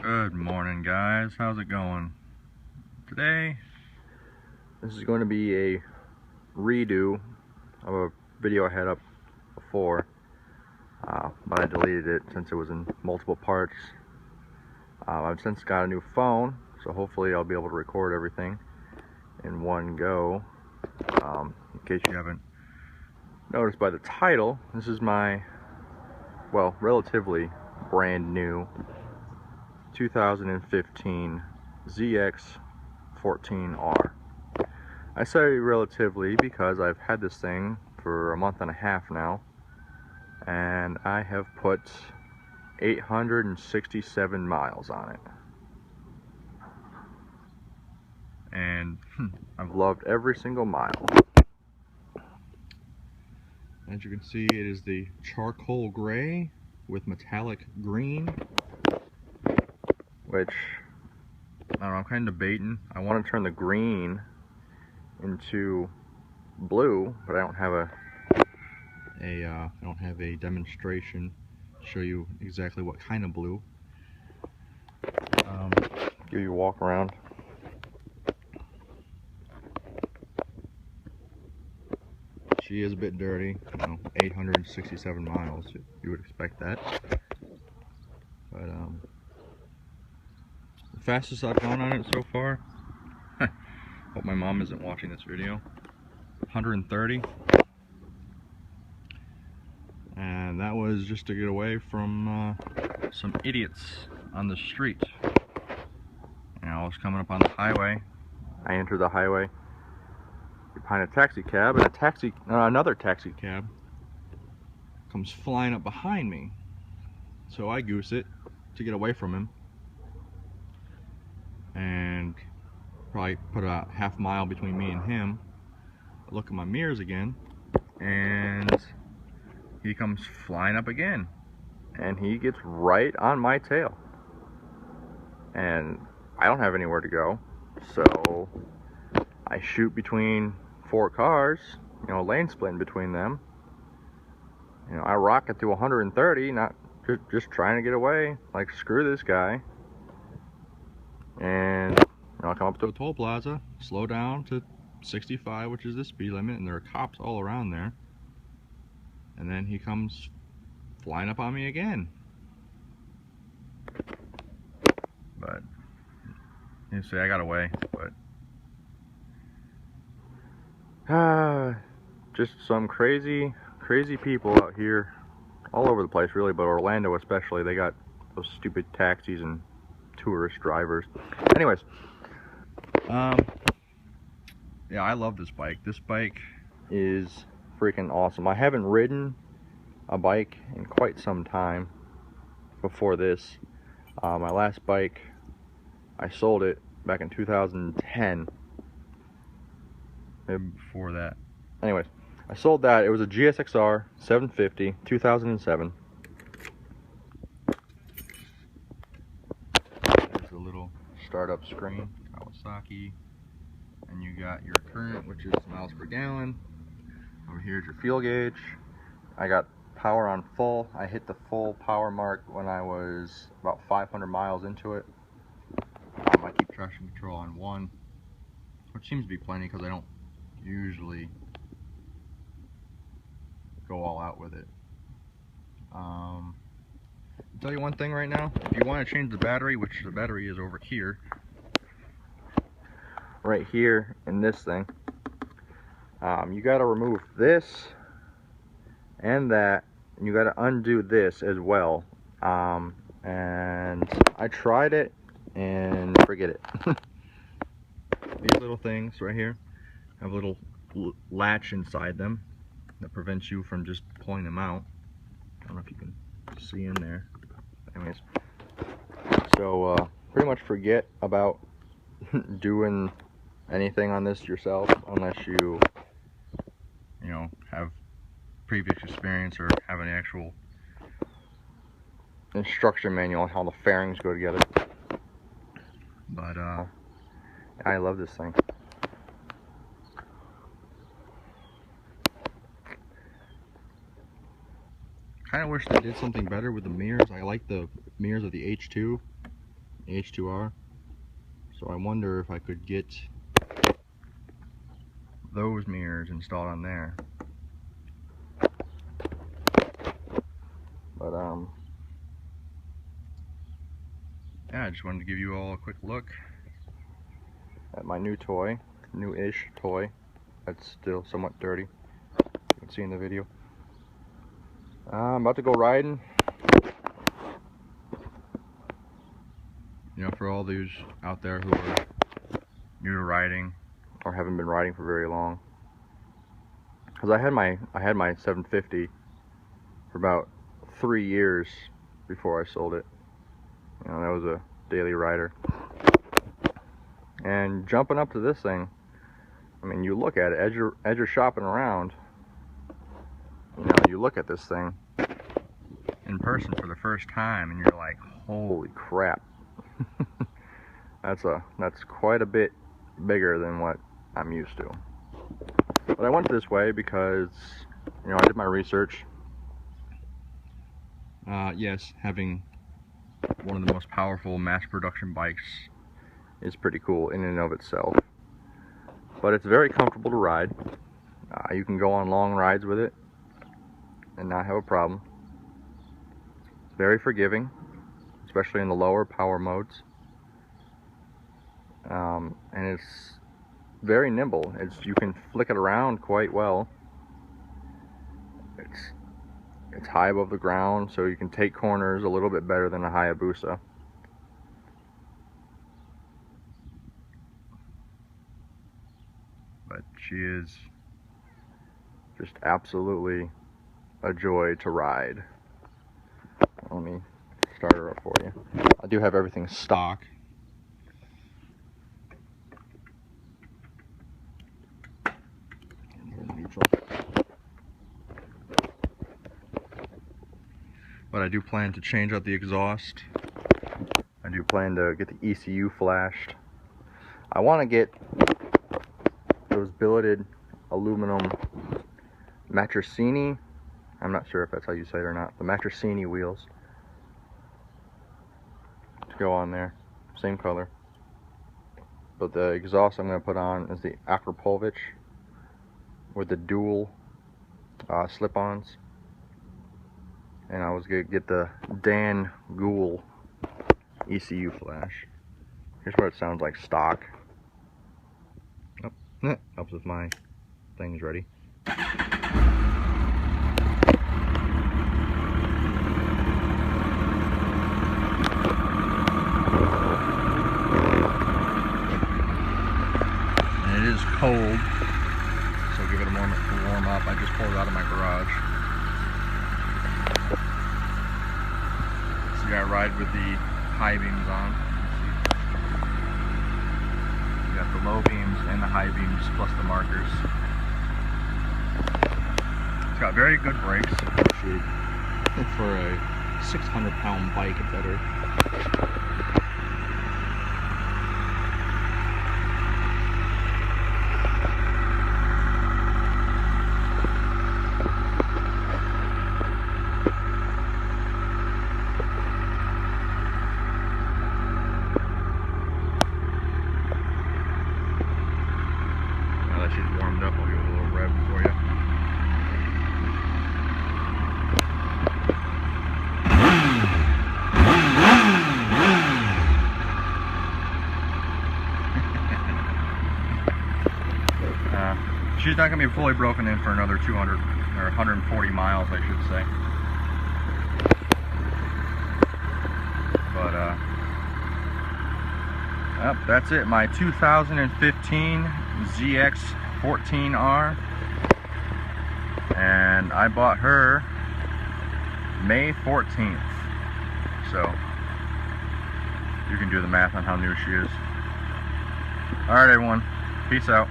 Good morning, guys. How's it going? Today, this is going to be a redo of a video I had up before, but I deleted it since it was in multiple parts. I've since got a new phone, so hopefully I'll be able to record everything in one go. In case you haven't noticed by the title, this is my, well, relatively brand new 2015 ZX-14R. I say relatively because I've had this thing for a month and a half now, and I have put 867 miles on it. And I've loved every single mile. As you can see, it is the charcoal gray with metallic green, which, I don't know, I'm kind of debating. I want to turn the green into blue, but I don't have a demonstration to show you exactly what kind of blue. Give you a walk around. She is a bit dirty, 867 miles. You would expect that. But the fastest I've gone on it so far, hope my mom isn't watching this video, 130. And that was just to get away from some idiots on the street. I was coming up on the highway. I entered the highway behind a taxi cab, and another taxi cab comes flying up behind me. So I goose it to get away from him, and probably put a half mile between me and him. I look at my mirrors again, and he comes flying up again, and he gets right on my tail, and I don't have anywhere to go, so I shoot between 4 cars, lane splitting between them. I rocket to 130, not just trying to get away, like screw this guy. And I come up to a toll plaza, slow down to 65, which is the speed limit, and there are cops all around there. And then he comes flying up on me again. But you say I got away, but just some crazy people out here, all over the place really, but Orlando especially. They got those stupid taxis and tourist drivers. Anyways, yeah, I love this bike. This bike is freaking awesome. I haven't ridden a bike in quite some time before this. My last bike, I sold it back in 2010. Maybe before that. Anyways, I sold that. It was a GSXR 750, 2007. There's a little startup screen, Kawasaki. And you got your current, which is miles per gallon. Over here is your fuel gauge. I got power on full. I hit the full power mark when I was about 500 miles into it. I keep traction control on 1, which seems to be plenty because I don't usually go all out with it. I'll tell you one thing right now. If you want to change the battery, which the battery is over here, right here in this thing, you got to remove this and that, and you got to undo this as well. And I tried it and forget it. These little things right here have a little latch inside them that prevents you from just pulling them out. I don't know if you can see in there. Anyways, so pretty much forget about doing anything on this yourself unless you have previous experience or have an actual instruction manual on how the fairings go together. But I love this thing. Kind of wish they did something better with the mirrors. I like the mirrors of the H2 H2R. So I wonder if I could get those mirrors installed on there. But yeah, I just wanted to give you all a quick look at my new toy, new-ish toy. That's still somewhat dirty. You can see in the video. I'm about to go riding. You know, for all those out there who are new to riding or haven't been riding for very long, because I had my 750 for about 3 years before I sold it. You know, that was a daily rider. And jumping up to this thing, I mean, you look at it as you're shopping around. You know, you look at this thing in person for the first time, and you're like, "Holy crap!" That's quite a bit bigger than what I'm used to. But I went this way because, you know, I did my research. Yes, having one of the most powerful mass production bikes is pretty cool in and of itself. But it's very comfortable to ride. You can go on long rides with it and not have a problem. It's very forgiving, especially in the lower power modes. And it's very nimble. You can flick it around quite well. It's high above the ground, so you can take corners a little bit better than a Hayabusa. But she is just absolutely a joy to ride. Let me start her up for you. I do have everything stock. Neutral. But I do plan to change out the exhaust. I do plan to get the ECU flashed. I want to get those billeted aluminum Matricini, I'm not sure if that's how you say it or not, the Matricini wheels to go on there, same color. But the exhaust I'm going to put on is the Akrapovic with the dual slip-ons. And I was going to get the Dan Gould ECU flash. Here's what it sounds like stock. Oh, helps if my thing's ready. And it is cold, so give it a moment to warm up. I just pulled it out of my garage. So I ride with the high beams on. You got the low beams and the high beams plus the markers. It's got very good brakes. Actually, I think for a 600-pound bike, it's better. She's warmed up. I'll give it a little rev for you. She's not going to be fully broken in for another 200 or 140 miles, I should say. But that's it. My 2015 ZX-14R, and I bought her May 14th, so you can do the math on how new she is. Alright everyone, peace out.